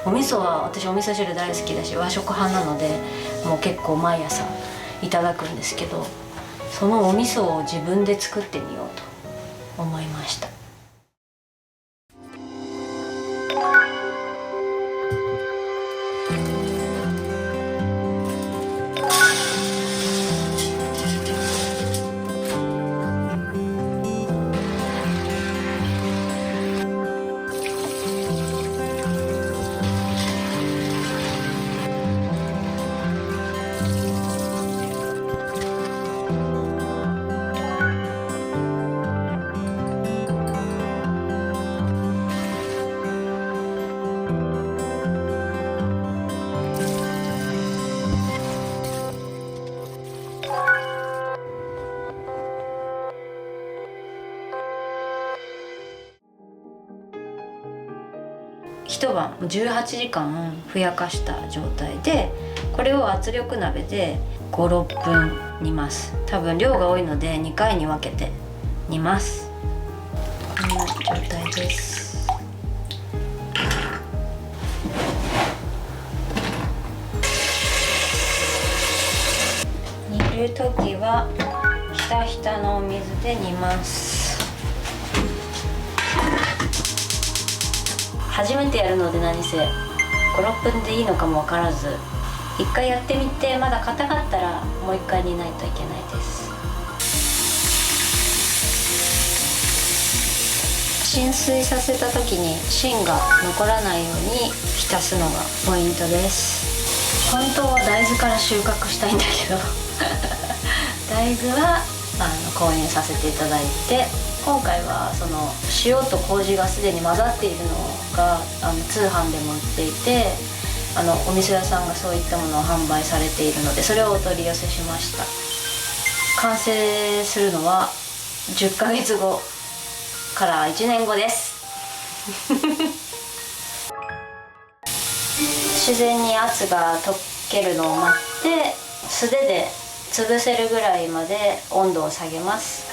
お味噌は私お味噌汁大好きだし和食派なので、もう結構毎朝いただくんですけど、そのお味噌を自分で作ってみようと思いました。一晩18時間ふやかした状態で、これを圧力鍋で5、6分煮ます。多分量が多いので2回に分けて煮ます。こんな状態です。煮る時はひたひたのお水で煮ます。初めてやるので何せ5、6分でいいのかも分からず、一回やってみてまだ硬かったらもう一回煮ないといけないです。浸水させた時に芯が残らないように浸すのがポイントです。本当は大豆から収穫したいんだけど大豆は購入させていただいて、今回はその塩と麹がすでに混ざっているのが通販でも売っていて、お味噌屋さんがそういったものを販売されているので、それをお取り寄せしました。完成するのは10ヶ月後から1年後です自然に圧が溶けるのを待って素手で潰せるぐらいまで温度を下げます。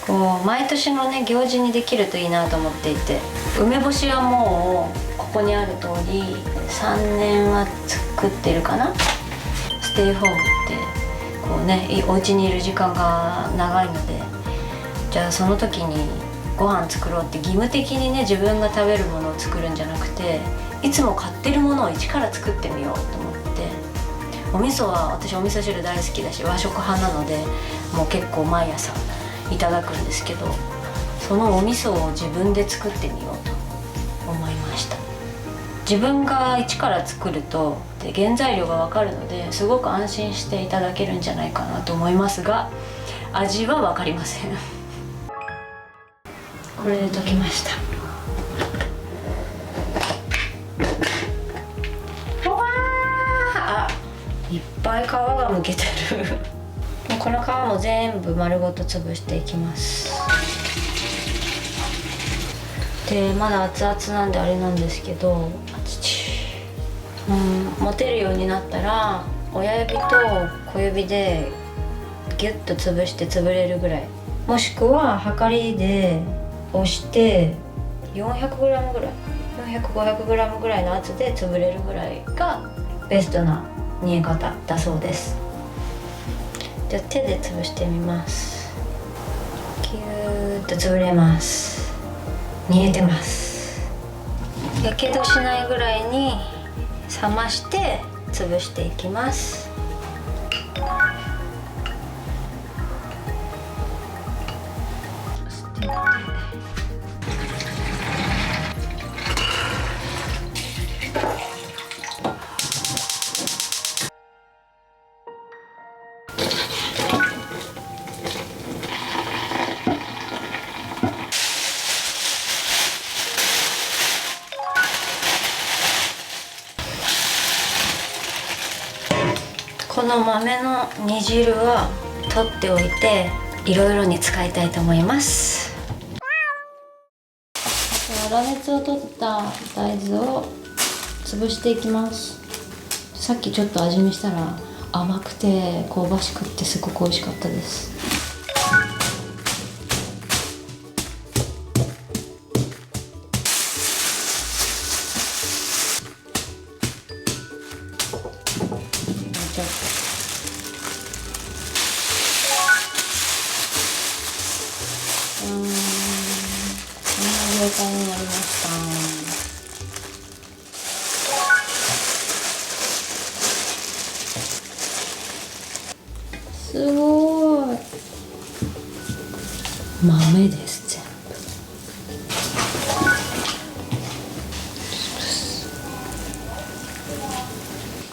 こう毎年のね行事にできるといいなと思っていて、梅干しはもうここにある通り3年は作ってるかな。ステイホームってこうねお家にいる時間が長いので、じゃあその時にご飯作ろうって義務的にね自分が食べるものを作るんじゃなくて、いつも買ってるものを一から作ってみようと思って、お味噌は私お味噌汁大好きだし和食派なので、もう結構毎朝いただくんですけど、そのお味噌を自分で作ってみようと思いました。自分が一から作ると原材料が分かるので、すごく安心していただけるんじゃないかなと思いますが、味は分かりませんこれで溶きました。あ、いっぱい皮がむけてるこの皮も全部丸ごと潰していきます。でまだ熱々なんであれなんですけど、持てるようになったら親指と小指でギュッと潰して潰れるぐらい、もしくははかりで押して400gぐらい、400、500gぐらいの圧で潰れるぐらいがベストな煮え方だそうです。じゃあ手で潰してみます。キューッと潰れます。煮えてます。やけどしないぐらいに冷まして潰していきます。この豆の煮汁は取っておいていろいろに使いたいと思います。粗熱を取った大豆を潰していきます。さっきちょっと味見したら甘くて香ばしくってすごく美味しかったです。ちゃって。こんな状態になりました。すごい。豆です、全部。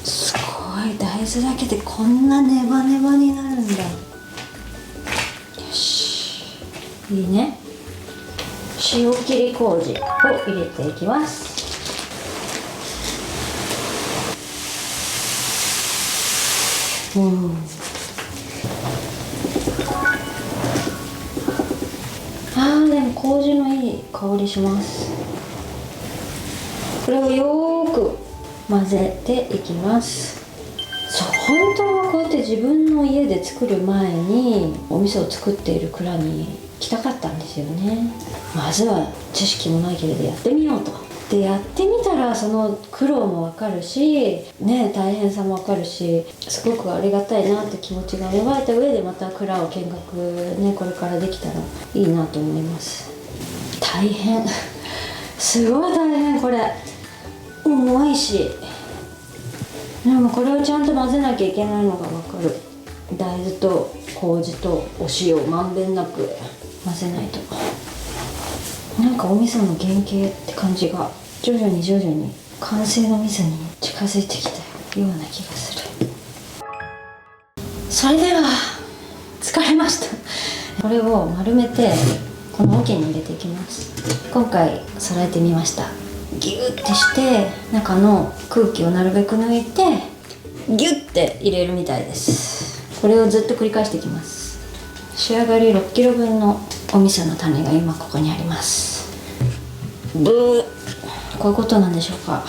すごい、大豆だけでこんなネバネバになるんだ。よし、いいね。塩切り麹を入れていきます。でも麹のいい香りします。これをよーく混ぜていきます。そう、本当はこうやって自分の家で作る前にお味噌を作っている蔵に来たかったんですよね。まずは知識もないけれどやってみようと。でやってみたらその苦労もわかるしね、大変さもわかるし、すごくありがたいなって気持ちが芽生えた上で、また蔵を見学ね、これからできたらいいなと思います。大変すごい大変。これ重いし、でもこれをちゃんと混ぜなきゃいけないのがわかる。大豆と麹とお塩をまんべんなく混ぜないと。なんかお味噌の原型って感じが徐々に完成の味噌に近づいてきたような気がする。それでは疲れました。これを丸めてこの桶に入れていきます。今回揃えてみました。ギュッてして中の空気をなるべく抜いてギュッて入れるみたいです。これをずっと繰り返していきます。仕上がり 6kg 分のお味噌の種が今ここにあります。ブー、こういうことなんでしょうか。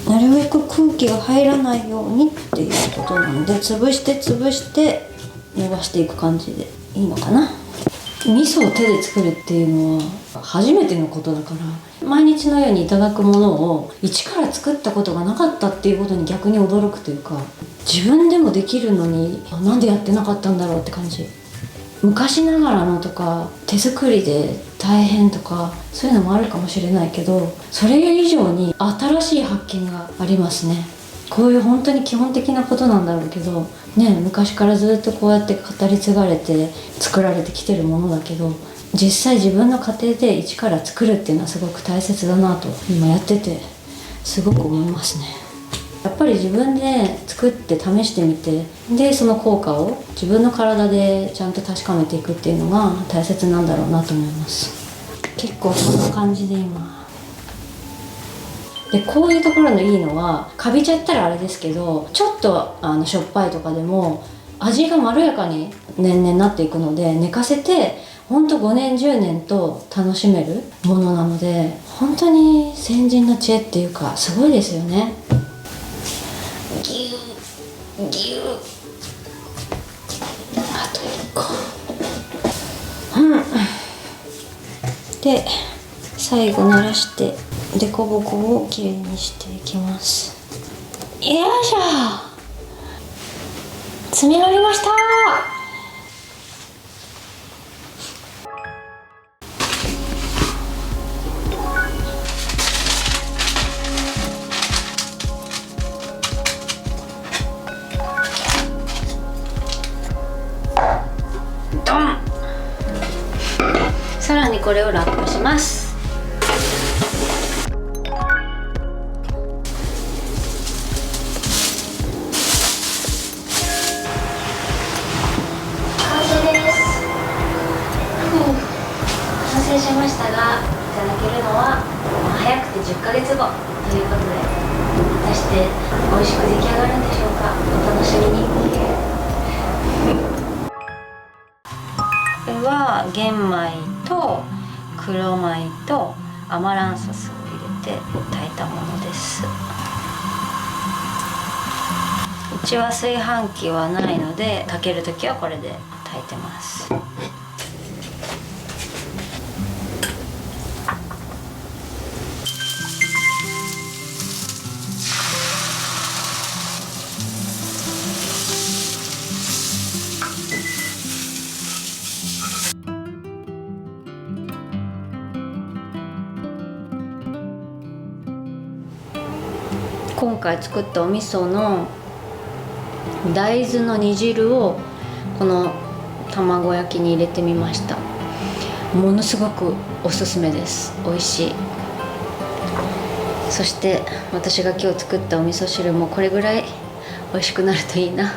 なるべく空気が入らないようにっていうことなんで、潰して伸ばしていく感じでいいのかな。味噌を手で作るっていうのは初めてのことだから、毎日のようにいただくものを一から作ったことがなかったっていうことに逆に驚くというか、自分でもできるのになんでやってなかったんだろうって感じ。昔ながらのとか手作りで大変とかそういうのもあるかもしれないけど、それ以上に新しい発見がありますね。こういう本当に基本的なことなんだろうけどね、昔からずっとこうやって語り継がれて作られてきてるものだけど、実際自分の家庭で一から作るっていうのはすごく大切だなと今やっててすごく思いますね。やっぱり自分で作って試してみて、でその効果を自分の体でちゃんと確かめていくっていうのが大切なんだろうなと思います。結構こんな感じで今で、こういうところのいいのはカビちゃったらあれですけど、ちょっとしょっぱいとかでも味がまろやかに年々なっていくので、寝かせてほんと5年10年と楽しめるものなので、本当に先人の知恵っていうかすごいですよね。ギュギュあと1個、で最後慣らしてデコボコをきれいにしていきます。よいしょ、詰め終わりました。さらにこれをラップします。完成です。完成しましたが、いただけるのは早くて10ヶ月後ということで、果たして美味しく出来上がるんでしょうか。お楽しみに。これは玄米と黒米とアマランサスを入れて炊いたものです。うちは炊飯器はないので、炊ける時はこれで炊いてます。今回作ったお味噌の大豆の煮汁をこの卵焼きに入れてみました。ものすごくおすすめです。美味しい。そして私が今日作ったお味噌汁もこれぐらい美味しくなるといいな。